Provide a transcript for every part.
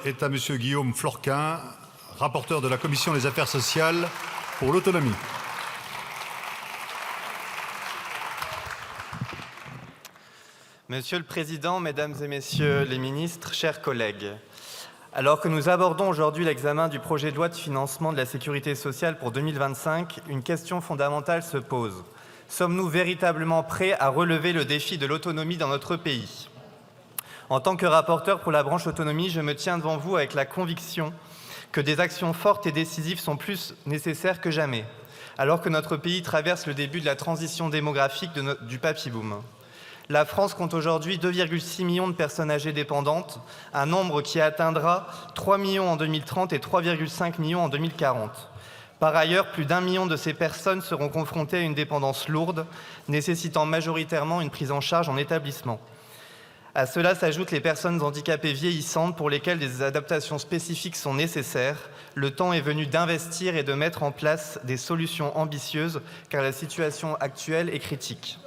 Est à Monsieur Guillaume Florquin, rapporteur de la Commission des Affaires sociales pour l'autonomie. Monsieur le Président, Mesdames et Messieurs les ministres, chers collègues, alors que nous abordons aujourd'hui l'examen du projet de loi de financement de la sécurité sociale pour 2025, une question fondamentale se pose. Sommes-nous véritablement prêts à relever le défi de l'autonomie dans notre pays ? En tant que rapporteur pour la branche autonomie, je me tiens devant vous avec la conviction que des actions fortes et décisives sont plus nécessaires que jamais, alors que notre pays traverse le début de la transition démographique du papy-boom. La France compte aujourd'hui 2,6 millions de personnes âgées dépendantes, un nombre qui atteindra 3 millions en 2030 et 3,5 millions en 2040. Par ailleurs, plus d'1 million de ces personnes seront confrontées à une dépendance lourde, nécessitant majoritairement une prise en charge en établissement. À cela s'ajoutent les personnes handicapées vieillissantes pour lesquelles des adaptations spécifiques sont nécessaires. Le temps est venu d'investir et de mettre en place des solutions ambitieuses, car la situation actuelle est critique.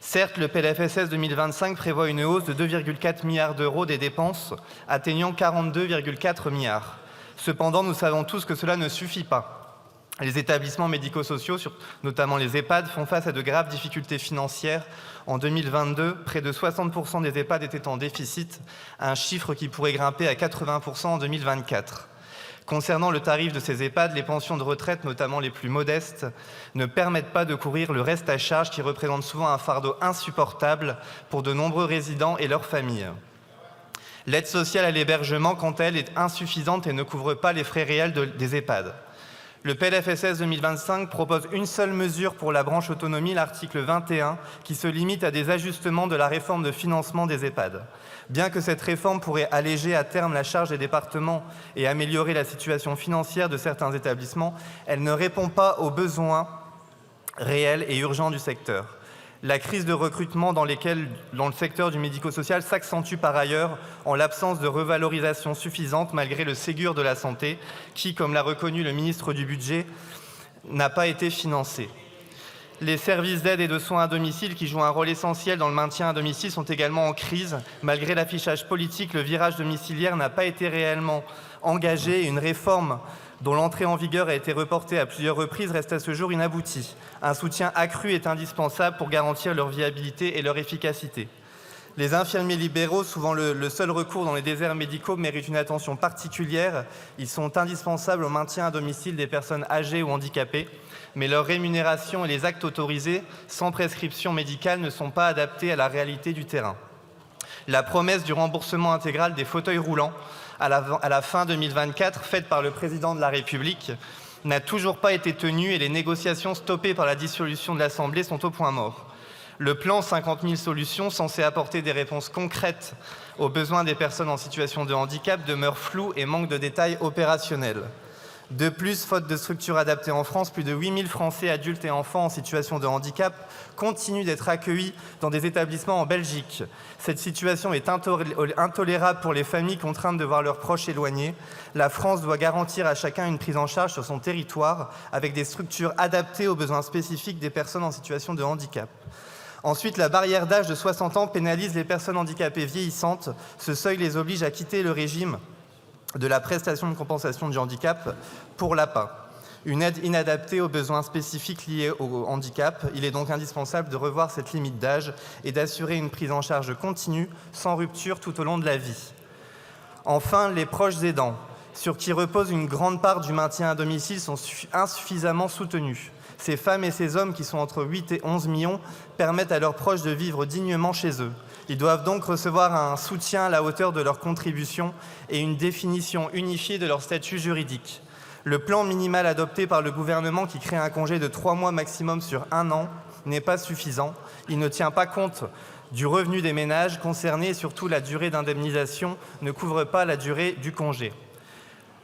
Certes, le PLFSS 2025 prévoit une hausse de 2,4 milliards d'euros des dépenses, atteignant 42,4 milliards. Cependant, nous savons tous que cela ne suffit pas. Les établissements médico-sociaux, notamment les EHPAD, font face à de graves difficultés financières. En 2022, près de 60% des EHPAD étaient en déficit, un chiffre qui pourrait grimper à 80% en 2024. Concernant le tarif de ces EHPAD, les pensions de retraite, notamment les plus modestes, ne permettent pas de couvrir le reste à charge qui représente souvent un fardeau insupportable pour de nombreux résidents et leurs familles. L'aide sociale à l'hébergement, quant à elle, est insuffisante et ne couvre pas les frais réels des EHPAD. Le PLFSS 2025 propose une seule mesure pour la branche autonomie, l'article 21, qui se limite à des ajustements de la réforme de financement des EHPAD. Bien que cette réforme pourrait alléger à terme la charge des départements et améliorer la situation financière de certains établissements, elle ne répond pas aux besoins réels et urgents du secteur. La crise de recrutement dans le secteur du médico-social s'accentue par ailleurs en l'absence de revalorisation suffisante malgré le Ségur de la santé qui, comme l'a reconnu le ministre du Budget, n'a pas été financé. Les services d'aide et de soins à domicile, qui jouent un rôle essentiel dans le maintien à domicile, sont également en crise. Malgré l'affichage politique, le virage domiciliaire n'a pas été réellement engagé et une réforme dont l'entrée en vigueur a été reportée à plusieurs reprises, reste à ce jour inaboutie. Un soutien accru est indispensable pour garantir leur viabilité et leur efficacité. Les infirmiers libéraux, souvent le seul recours dans les déserts médicaux, méritent une attention particulière. Ils sont indispensables au maintien à domicile des personnes âgées ou handicapées, mais leur rémunération et les actes autorisés, sans prescription médicale, ne sont pas adaptés à la réalité du terrain. La promesse du remboursement intégral des fauteuils roulants à la fin 2024, faite par le président de la République, n'a toujours pas été tenue et les négociations stoppées par la dissolution de l'Assemblée sont au point mort. Le plan 50 000 solutions, censé apporter des réponses concrètes aux besoins des personnes en situation de handicap, demeure flou et manque de détails opérationnels. De plus, faute de structures adaptées en France, plus de 8 000 Français adultes et enfants en situation de handicap continuent d'être accueillis dans des établissements en Belgique. Cette situation est intolérable pour les familles contraintes de voir leurs proches éloignés. La France doit garantir à chacun une prise en charge sur son territoire avec des structures adaptées aux besoins spécifiques des personnes en situation de handicap. Ensuite, la barrière d'âge de 60 ans pénalise les personnes handicapées vieillissantes. Ce seuil les oblige à quitter le régime de la prestation de compensation du handicap pour l'APA, une aide inadaptée aux besoins spécifiques liés au handicap. Il est donc indispensable de revoir cette limite d'âge et d'assurer une prise en charge continue, sans rupture tout au long de la vie. Enfin, les proches aidants, sur qui repose une grande part du maintien à domicile, sont insuffisamment soutenus. Ces femmes et ces hommes, qui sont entre 8 et 11 millions, permettent à leurs proches de vivre dignement chez eux. Ils doivent donc recevoir un soutien à la hauteur de leurs contributions et une définition unifiée de leur statut juridique. Le plan minimal adopté par le gouvernement, qui crée un congé de 3 mois maximum sur 1 an, n'est pas suffisant. Il ne tient pas compte du revenu des ménages concernés et surtout la durée d'indemnisation ne couvre pas la durée du congé.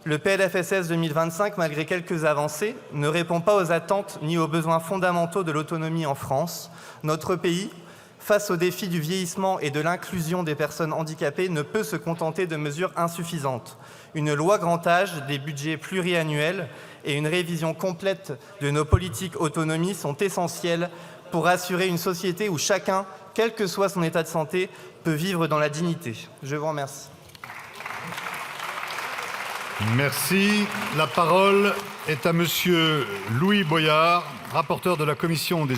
Le PLFSS 2025, malgré quelques avancées, ne répond pas aux attentes ni aux besoins fondamentaux de l'autonomie en France. Notre pays, face aux défis du vieillissement et de l'inclusion des personnes handicapées, ne peut se contenter de mesures insuffisantes. Une loi grand âge, des budgets pluriannuels et une révision complète de nos politiques autonomie sont essentielles pour assurer une société où chacun, quel que soit son état de santé, peut vivre dans la dignité. Je vous remercie. Merci. La parole est à Monsieur Louis Boyard, rapporteur de la commission des